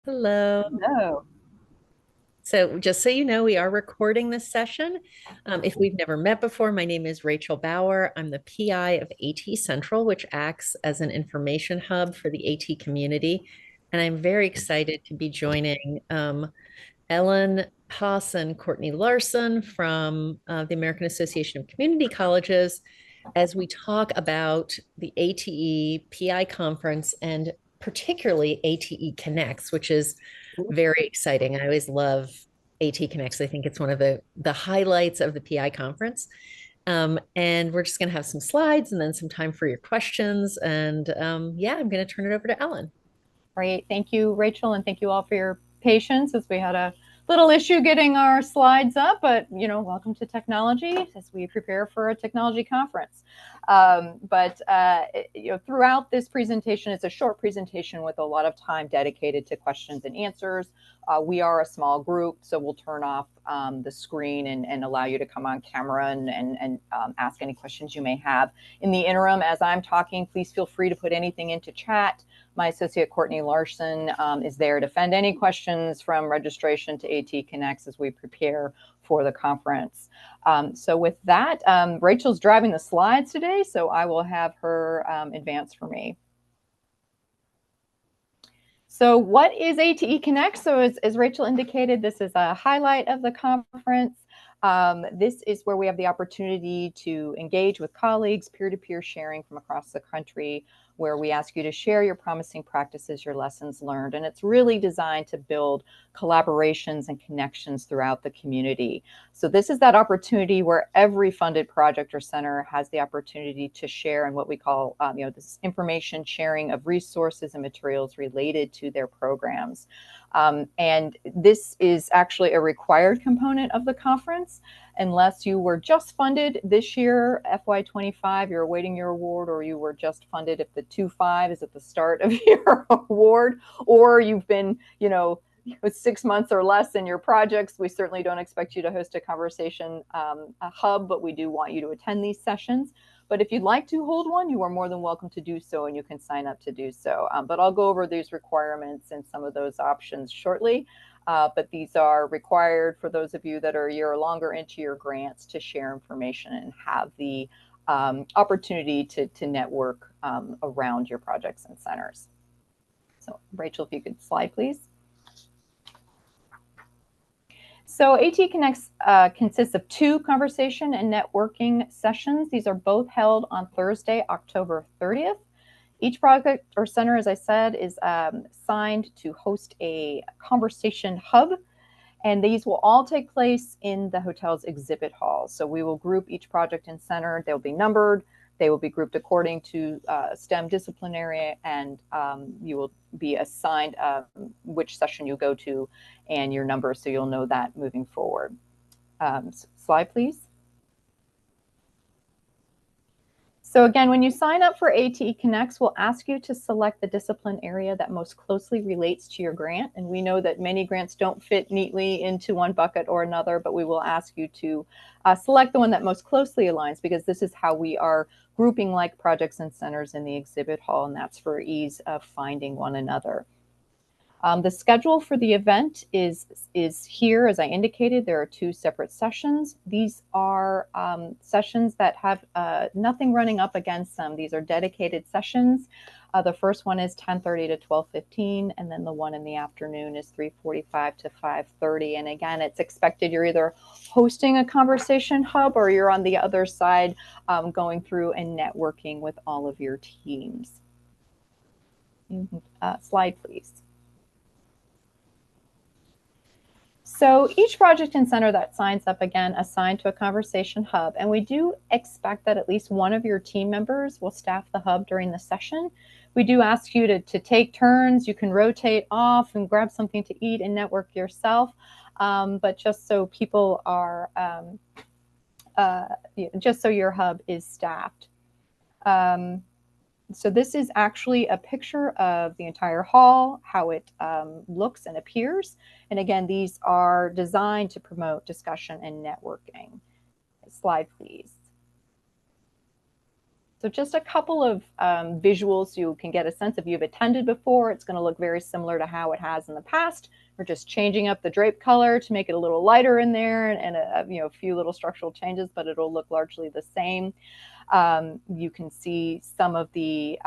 Hello. No. So, just so you know, we are recording this session. If we've never met before, my name is Rachel Bauer. I'm the PI of AT Central, which acts as an information hub for the AT community. And I'm very excited to be joining Ellen Haas and Courtney Larson from the American Association of Community Colleges as we talk about the ATE PI conference and particularly ATE Connects, which is very exciting. I always love AT Connects. I think it's one of the highlights of the PI conference. And we're just going to have some slides and then some time for your questions. And yeah, I'm going to turn it over to Ellen. Great. Thank you, Rachel, and thank you all for your patience as we had a little issue getting our slides up, but welcome to technology as we prepare for a technology conference. Throughout this presentation, it's a short presentation with a lot of time dedicated to questions and answers. We are a small group, so we'll turn off the screen and allow you to come on camera and ask any questions you may have. In the interim, as I'm talking, please feel free to put anything into chat. My associate Courtney Larson is there to fend any questions from registration to AT Connects as we prepare for the conference. So with that, Rachel's driving the slides today, so I will have her advance for me. So what is ATE Connect? So as Rachel indicated, this is a highlight of the conference. This is where we have the opportunity to engage with colleagues, peer-to-peer sharing from across the country, where we ask you to share your promising practices, your lessons learned. And it's really designed to build collaborations and connections throughout the community. So this is that opportunity where every funded project or center has the opportunity to share in what we call, this information sharing of resources and materials related to their programs. And this is actually a required component of the conference. Unless you were just funded this year, FY25, you're awaiting your award, or you were just funded if the 2.5 is at the start of your award, or you've been, with 6 months or less in your projects, we certainly don't expect you to host a conversation a hub, but we do want you to attend these sessions. But if you'd like to hold one, you are more than welcome to do so, and you can sign up to do so. But I'll go over these requirements and some of those options shortly. But these are required for those of you that are a year or longer into your grants to share information and have the opportunity to network around your projects and centers. So Rachel, if you could slide, please. So AT Connects consists of 2 conversation and networking sessions. These are both held on Thursday, October 30th. Each project or center, as I said, is assigned to host a conversation hub, and these will all take place in the hotel's exhibit hall. So we will group each project and center. They'll be numbered. They will be grouped according to STEM discipline area, and you will be assigned which session you go to and your number, so you'll know that moving forward. Slide, please. So again, when you sign up for ATE Connects, we'll ask you to select the discipline area that most closely relates to your grant. And we know that many grants don't fit neatly into one bucket or another, but we will ask you to select the one that most closely aligns, because this is how we are grouping like projects and centers in the exhibit hall, and that's for ease of finding one another. The schedule for the event is here. As I indicated, there are 2 separate sessions. These are sessions that have nothing running up against them. These are dedicated sessions. The first one is 10:30 to 12:15, and then the one in the afternoon is 3:45 to 5:30. And again, it's expected you're either hosting a conversation hub or you're on the other side going through and networking with all of your teams. Slide, please. So each project and center that signs up, again, assigned to a conversation hub, and we do expect that at least one of your team members will staff the hub during the session. We do ask you to take turns. You can rotate off and grab something to eat and network yourself, but just so people are, just so your hub is staffed. So this is actually a picture of the entire hall, how it looks and appears. And again, these are designed to promote discussion and networking. Slide, please. So just a couple of visuals so you can get a sense if you've attended before. It's going to look very similar to how it has in the past. We're just changing up the drape color to make it a little lighter in there, and a few little structural changes, but it'll look largely the same. You can see some of the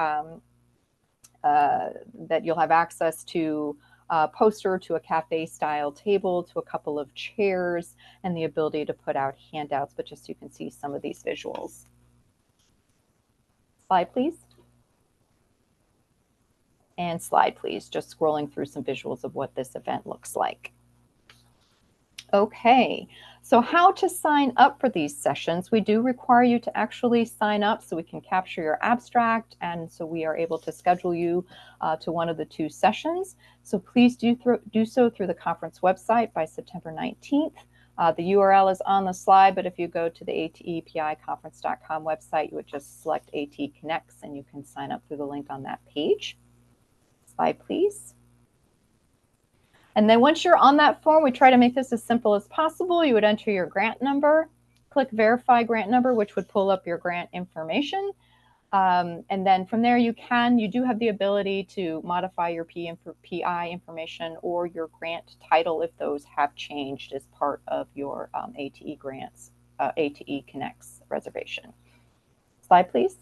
that you'll have access to a poster, to a cafe style table, to a couple of chairs, and the ability to put out handouts, but just so you can see some of these visuals. Slide, please. And slide, please. Just scrolling through some visuals of what this event looks like. Okay, so how to sign up for these sessions? We do require you to actually sign up so we can capture your abstract, and so we are able to schedule you to one of the 2 sessions. So please do so through the conference website by September 19th. The URL is on the slide, but if you go to the atepiconference.com website, you would just select AT Connects and you can sign up through the link on that page. Slide, please. And then once you're on that form, we try to make this as simple as possible. You would enter your grant number, click Verify Grant Number, which would pull up your grant information. And then from there, you do have the ability to modify your PI information or your grant title if those have changed as part of your ATE grants, ATE Connects reservation. Slide, please.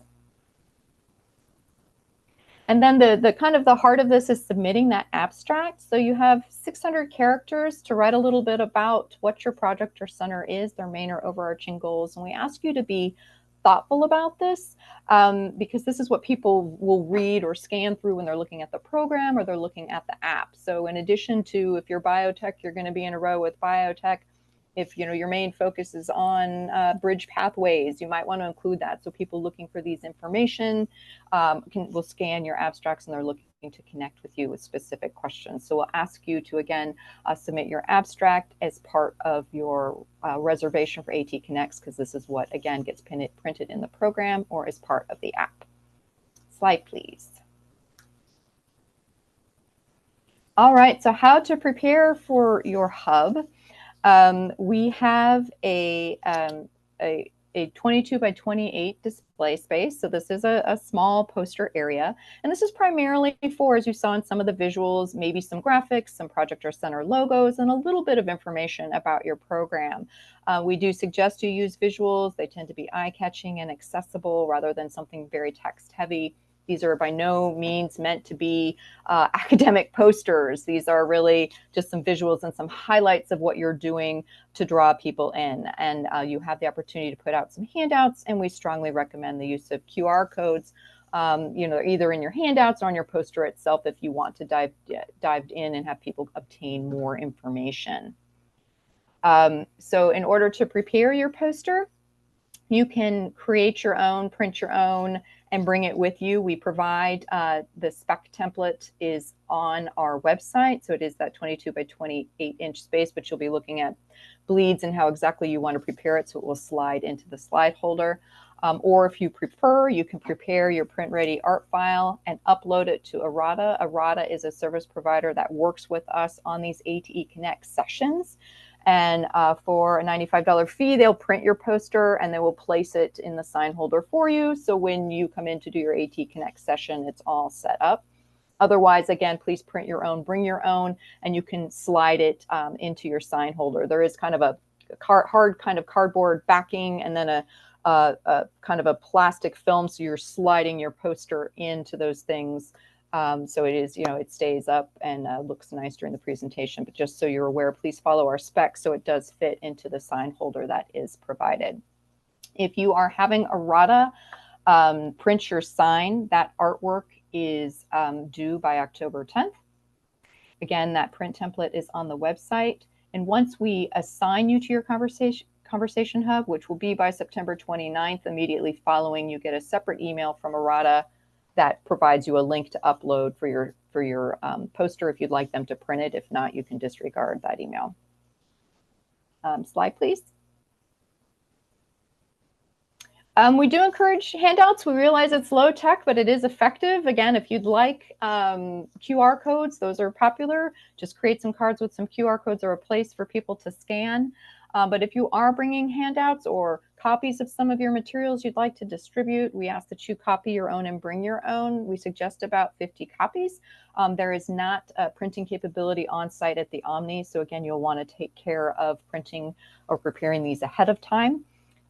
And then the kind of the heart of this is submitting that abstract. So you have 600 characters to write a little bit about what your project or center is, their main or overarching goals. And we ask you to be thoughtful about this because this is what people will read or scan through when they're looking at the program or they're looking at the app. So in addition to, if you're biotech, you're going to be in a row with biotech. If your main focus is on bridge pathways, you might want to include that. So people looking for these information will scan your abstracts and they're looking to connect with you with specific questions. So we'll ask you to, again, submit your abstract as part of your reservation for AT Connects, because this is what, again, gets printed in the program or as part of the app. Slide, please. All right, so how to prepare for your hub. We have a 22 by 28 display space. So this is a small poster area. And this is primarily for, as you saw in some of the visuals, maybe some graphics, some project or center logos, and a little bit of information about your program. We do suggest you use visuals. They tend to be eye-catching and accessible rather than something very text-heavy. These are by no means meant to be academic posters. These are really just some visuals and some highlights of what you're doing to draw people in. And you have the opportunity to put out some handouts, and we strongly recommend the use of QR codes, either in your handouts or on your poster itself if you want to dive in and have people obtain more information. So in order to prepare your poster, you can create your own, print your own, and bring it with you. We provide the spec template is on our website. So it is that 22 by 28 inch space, but you'll be looking at bleeds and how exactly you want to prepare it. So it will slide into the slide holder. Or if you prefer, you can prepare your print ready art file and upload it to Arata. Arata is a service provider that works with us on these ATE Connect sessions. And for a $95 fee, they'll print your poster and they will place it in the sign holder for you. So when you come in to do your AT Connect session, it's all set up. Otherwise, again, please print your own, bring your own, and you can slide it into your sign holder. There is kind of a hard kind of cardboard backing and then a kind of a plastic film. So you're sliding your poster into those things. So it is, it stays up and looks nice during the presentation. But just so you're aware, please follow our specs so it does fit into the sign holder that is provided. If you are having Arata print your sign, that artwork is due by October 10th. Again, that print template is on the website. And once we assign you to your conversation hub, which will be by September 29th, immediately following, you get a separate email from Arata that provides you a link to upload for your poster if you'd like them to print it. If not, you can disregard that email. Slide, please. We do encourage handouts. We realize it's low tech, but it is effective. Again, if you'd like QR codes, those are popular. Just create some cards with some QR codes or a place for people to scan. But if you are bringing handouts or copies of some of your materials you'd like to distribute, we ask that you copy your own and bring your own. We suggest about 50 copies. There is not a printing capability on site at the Omni. So again, you'll want to take care of printing or preparing these ahead of time.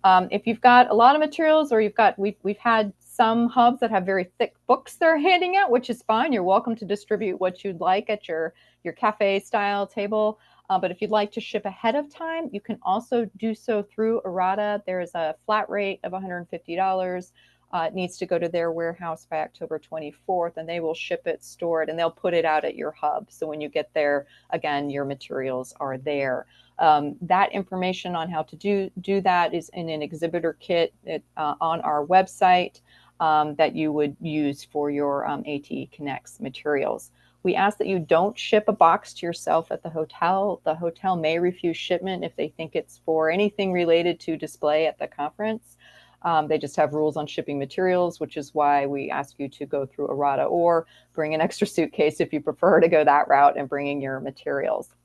If you've got a lot of materials, or we've had some hubs that have very thick books they're handing out, which is fine. You're welcome to distribute what you'd like at your cafe style table. But if you'd like to ship ahead of time, you can also do so through Errata. There's a flat rate of $150. It needs to go to their warehouse by October 24th, and they will ship it, store it, and they'll put it out at your hub. So when you get there, again, your materials are there. That information on how to do that is in an exhibitor kit on our website that you would use for your ATE Connects materials. We ask that you don't ship a box to yourself at the hotel. The hotel may refuse shipment if they think it's for anything related to display at the conference. They just have rules on shipping materials, which is why we ask you to go through Errata or bring an extra suitcase if you prefer to go that route and bringing your materials.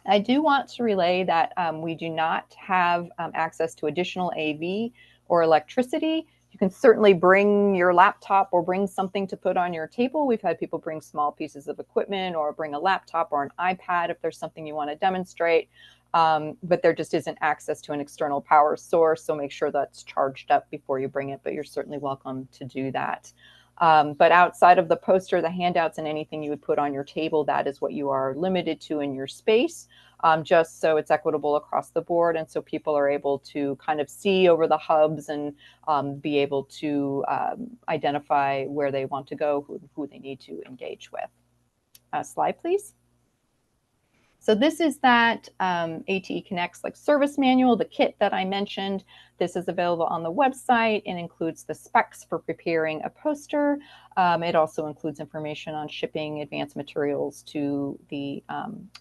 I do want to relay that we do not have access to additional AV or electricity. You can certainly bring your laptop or bring something to put on your table. We've had people bring small pieces of equipment or bring a laptop or an iPad if there's something you want to demonstrate. But there just isn't access to an external power source. So make sure that's charged up before you bring it, but you're certainly welcome to do that. But outside of the poster, the handouts, and anything you would put on your table, that is what you are limited to in your space, just so it's equitable across the board. And so people are able to kind of see over the hubs and be able to identify where they want to go, who they need to engage with. Slide, please. So this is that ATE Connects service manual, the kit that I mentioned. This is available on the website and includes the specs for preparing a poster. It also includes information on shipping advanced materials to the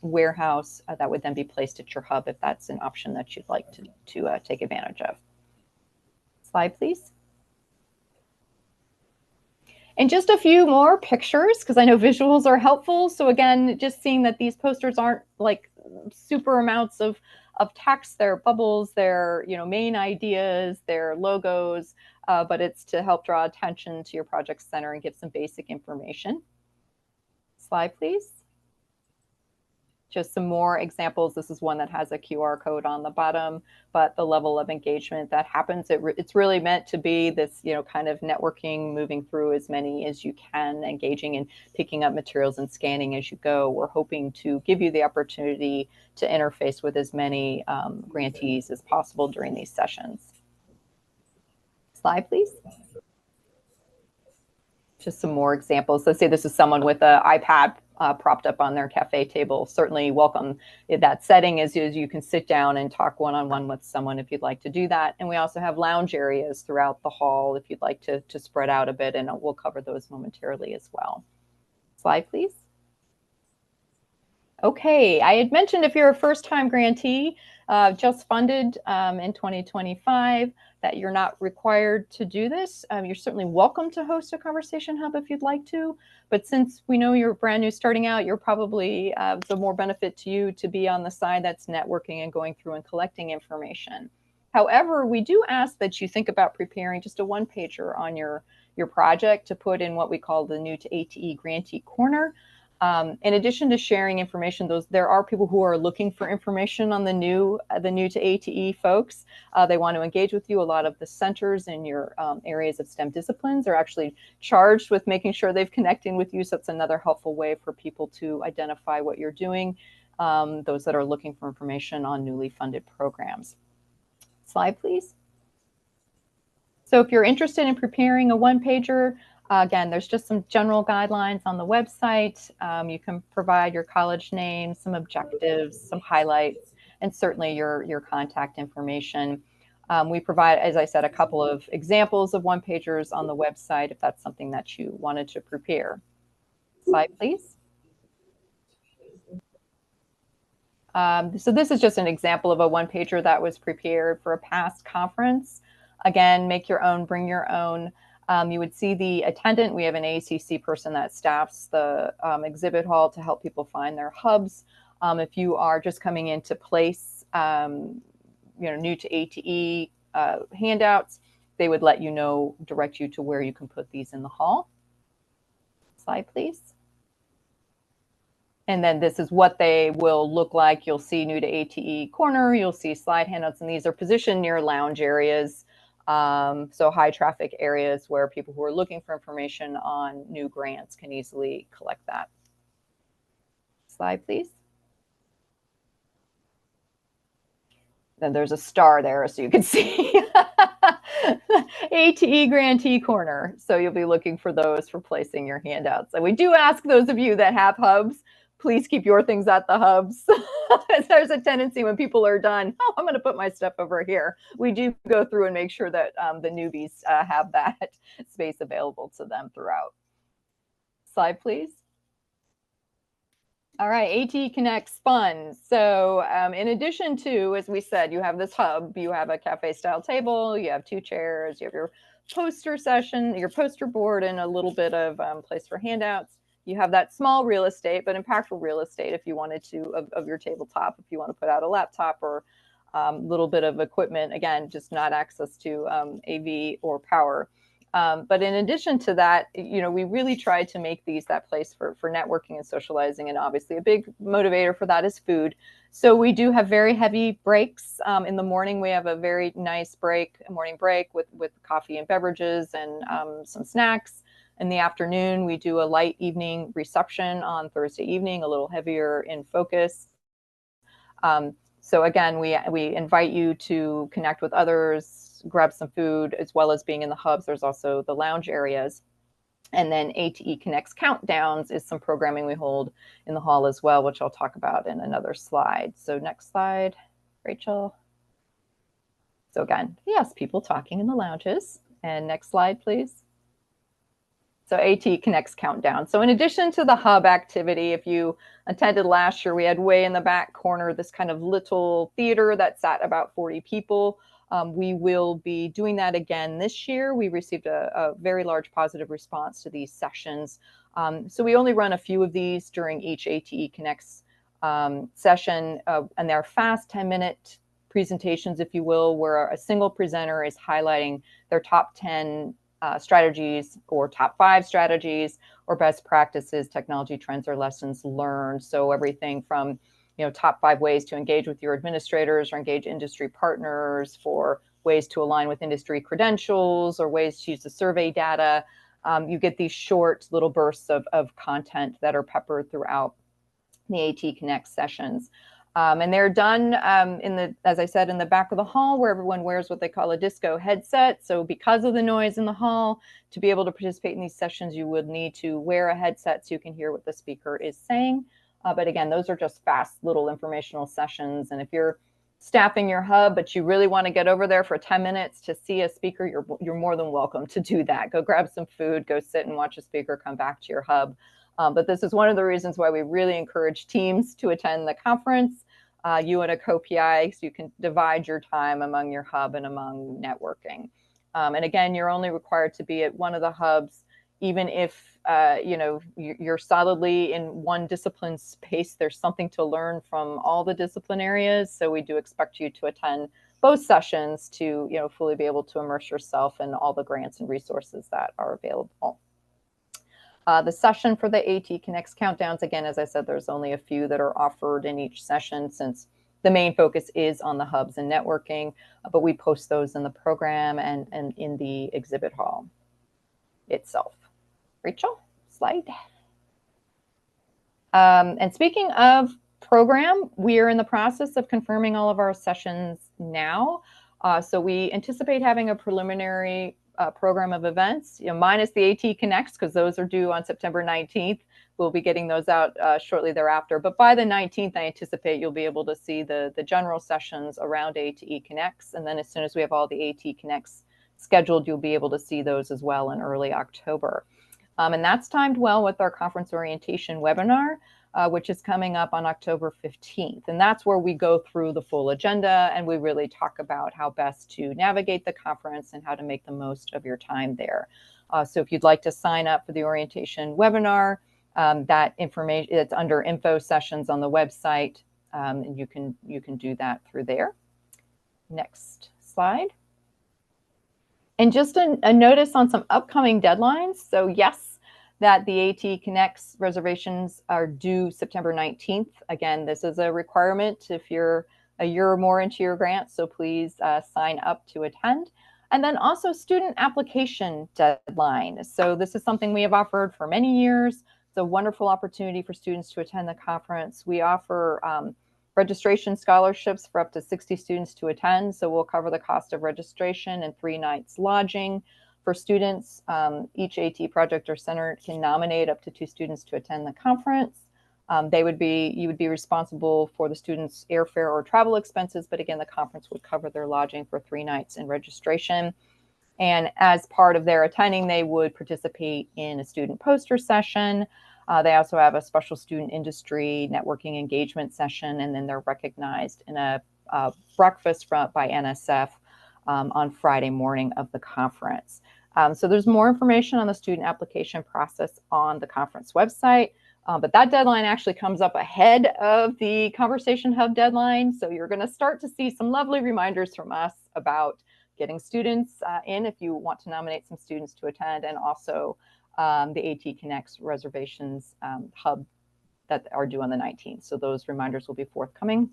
warehouse that would then be placed at your hub if that's an option that you'd like to take advantage of. Slide, please. And just a few more pictures, because I know visuals are helpful. So again, just seeing that these posters aren't like super amounts of text, they're bubbles, they're main ideas, they're logos, but it's to help draw attention to your project center and give some basic information. Slide, please. Just some more examples. This is one that has a QR code on the bottom, but the level of engagement that happens, it's really meant to be this, kind of networking, moving through as many as you can, engaging and picking up materials and scanning as you go. We're hoping to give you the opportunity to interface with as many grantees as possible during these sessions. Slide, please. Just some more examples. Let's say this is someone with an iPad propped up on their cafe table. Certainly welcome that setting as you can sit down and talk one-on-one with someone if you'd like to do that. And we also have lounge areas throughout the hall if you'd like to spread out a bit, and we'll cover those momentarily as well. Slide, please. Okay, I had mentioned if you're a first-time grantee, just funded in 2025, that you're not required to do this. You're certainly welcome to host a conversation hub if you'd like to, but since we know you're brand new starting out, you're probably the more benefit to you to be on the side that's networking and going through and collecting information. However, we do ask that you think about preparing just a one-pager on your project to put in what we call the New to ATE Grantee Corner. In addition to sharing information, there are people who are looking for information on the new to ATE folks. They want to engage with you. A lot of the centers in your areas of STEM disciplines are actually charged with making sure they've connecting with you. So that's another helpful way for people to identify what you're doing, those that are looking for information on newly funded programs. Slide, please. So if you're interested in preparing a one-pager, again, there's just some general guidelines on the website. You can provide your college name, some objectives, some highlights, and certainly your contact information. We provide, as I said, a couple of examples of one-pagers on the website if that's something that you wanted to prepare. Slide, please. So this is just an example of a one-pager that was prepared for a past conference. Again, make your own, bring your own. You would see the attendant. We have an ACC person that staffs the exhibit hall to help people find their hubs. If you are just coming in to place new to ATE handouts, they would let you know, direct you to where you can put these in the hall. Slide, please. And then this is what they will look like. You'll see new to ATE corner, you'll see slide handouts, and these are positioned near lounge areas. So high traffic areas where people who are looking for information on new grants can easily collect that. Slide, please. Then there's a star there so you can see ATE grantee corner. So you'll be looking for those for placing your handouts. And we do ask those of you that have hubs, please keep your things at the hubs. There's a tendency when people are done, oh, I'm going to put my stuff over here. We do go through and make sure that the newbies have that space available to them throughout. Slide, please. All right, ATE Connects Fun. So in addition to, as we said, you have this hub, you have a cafe style table, you have 2 chairs, you have your poster session, your poster board, and a little bit of place for handouts. You have that small real estate, but impactful real estate if you wanted to, of your tabletop, if you want to put out a laptop or a little bit of equipment, again, just not access to AV or power. But in addition to that, we really try to make these that place for networking and socializing. And obviously a big motivator for that is food. So we do have very heavy breaks. In the morning, we have a very nice morning break with coffee and beverages and some snacks. In the afternoon, we do a light evening reception on Thursday evening, a little heavier in focus. So again, we invite you to connect with others, grab some food, as well as being in the hubs. There's also the lounge areas. And then ATE Connects Countdowns is some programming we hold in the hall as well, which I'll talk about in another slide. So next slide, Rachel. So again, yes, people talking in the lounges. And next slide, please. So ATE Connects Countdown. So in addition to the hub activity, if you attended last year, we had way in the back corner this kind of little theater that sat about 40 people. We will be doing that again this year. We received a very large positive response to these sessions. So we only run a few of these during each ATE Connects session, and they're fast 10-minute presentations, if you will, where a single presenter is highlighting their top 10 strategies or top 5 strategies or best practices, technology trends, or lessons learned. So everything from top 5 ways to engage with your administrators or engage industry partners, for ways to align with industry credentials, or ways to use the survey data. You get these short little bursts of content that are peppered throughout the AT Connect sessions. And they're done as I said, in the back of the hall, where everyone wears what they call a disco headset. So because of the noise in the hall, to be able to participate in these sessions, you would need to wear a headset so you can hear what the speaker is saying. But again, those are just fast little informational sessions. And if you're staffing your hub, but you really want to get over there for 10 minutes to see a speaker, you're more than welcome to do that. Go grab some food, go sit and watch a speaker, come back to your hub. But this is one of the reasons why we really encourage teams to attend the conference. You and a co-PI, so you can divide your time among your hub and among networking. And again, you're only required to be at one of the hubs, even if you're solidly in one discipline space. There's something to learn from all the discipline areas. So we do expect you to attend both sessions to fully be able to immerse yourself in all the grants and resources that are available. The session for the AT Connects Countdowns, again, as I said, there's only a few that are offered in each session, since the main focus is on the hubs and networking, but we post those in the program and in the exhibit hall itself. Rachel, slide. And speaking of program, we are in the process of confirming all of our sessions now. So we anticipate having a preliminary program of events, minus the AT Connects, because those are due on September 19th. We'll be getting those out shortly thereafter. But by the 19th, I anticipate you'll be able to see the general sessions around ATE Connects. And then as soon as we have all the AT Connects scheduled, you'll be able to see those as well in early October. And that's timed well with our conference orientation webinar, which is coming up on October 15th. And that's where we go through the full agenda and we really talk about how best to navigate the conference and how to make the most of your time there. So if you'd like to sign up for the orientation webinar, that information, it's under info sessions on the website, and you can do that through there. Next slide. And just a notice on some upcoming deadlines. So yes, that the AT Connects reservations are due September 19th. Again, this is a requirement if you're a year or more into your grant, so please sign up to attend. And then also student application deadline. So this is something we have offered for many years. It's a wonderful opportunity for students to attend the conference. We offer registration scholarships for up to 60 students to attend. So we'll cover the cost of registration and 3 nights lodging for students. Each AT project or center can nominate up to 2 students to attend the conference. You would be responsible for the students' airfare or travel expenses, but again, the conference would cover their lodging for 3 nights and registration. And as part of their attending, they would participate in a student poster session. They also have a special student industry networking engagement session, and then they're recognized in a breakfast by NSF on Friday morning of the conference. So there's more information on the student application process on the conference website. But that deadline actually comes up ahead of the Conversation Hub deadline. So you're going to start to see some lovely reminders from us about getting students in if you want to nominate some students to attend, and also the AT Connects reservations hub that are due on the 19th. So those reminders will be forthcoming.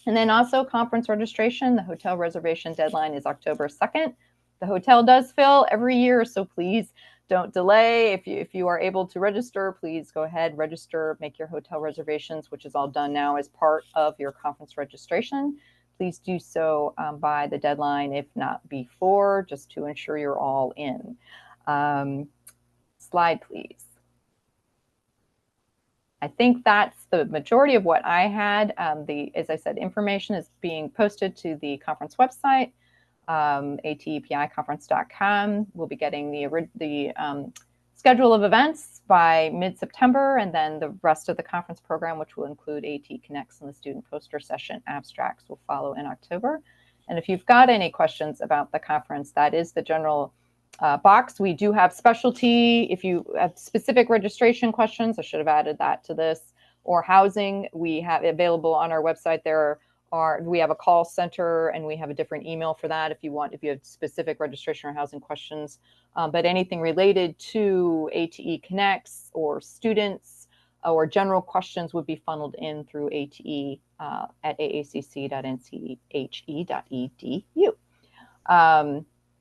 And then also conference registration. The hotel reservation deadline is October 2nd. The hotel does fill every year, so please don't delay. If you are able to register, please go ahead, register, make your hotel reservations, which is all done now as part of your conference registration. Please do so by the deadline, if not before, just to ensure you're all in. Slide, please. I think that's the majority of what I had. As I said, information is being posted to the conference website, atpiconference.com. We'll be getting the schedule of events by mid-September, and then the rest of the conference program, which will include AT Connects and the student poster session abstracts, will follow in October. And if you've got any questions about the conference, that is the general box. We do have specialty. If you have specific registration questions, I should have added that to this, or housing, we have available on our website. We have a call center, and we have a different email for that if you have specific registration or housing questions. But anything related to ATE Connects or students or general questions would be funneled in through ATE at aacc.nche.edu.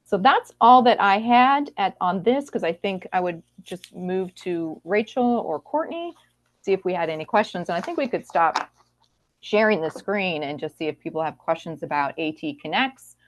So that's all that I had on this, because I think I would just move to Rachel or Courtney, see if we had any questions. And I think we could stop sharing the screen and just see if people have questions about AT Connects